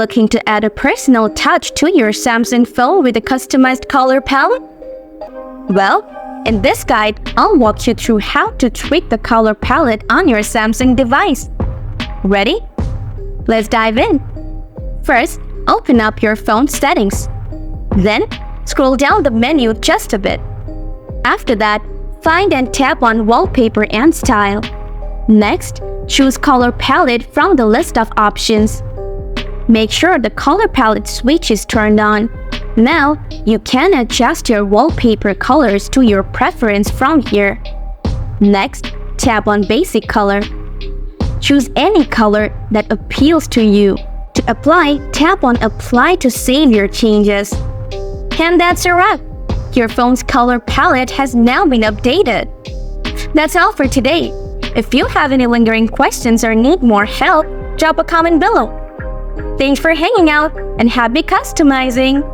Looking to add a personal touch to your Samsung phone with a customized color palette? Well, in this guide, I'll walk you through how to tweak the color palette on your Samsung device. Ready? Let's dive in. First, open up your phone settings. Then, scroll down the menu just a bit. After that, find and tap on Wallpaper and Style. Next, choose Color Palette from the list of options. Make sure the color palette switch is turned on. Now, you can adjust your wallpaper colors to your preference from here. Next, tap on Basic Color. Choose any color that appeals to you. To apply, tap on Apply to save your changes. And that's a wrap! Your phone's color palette has now been updated. That's all for today. If you have any lingering questions or need more help, drop a comment below. Thanks for hanging out and happy customizing!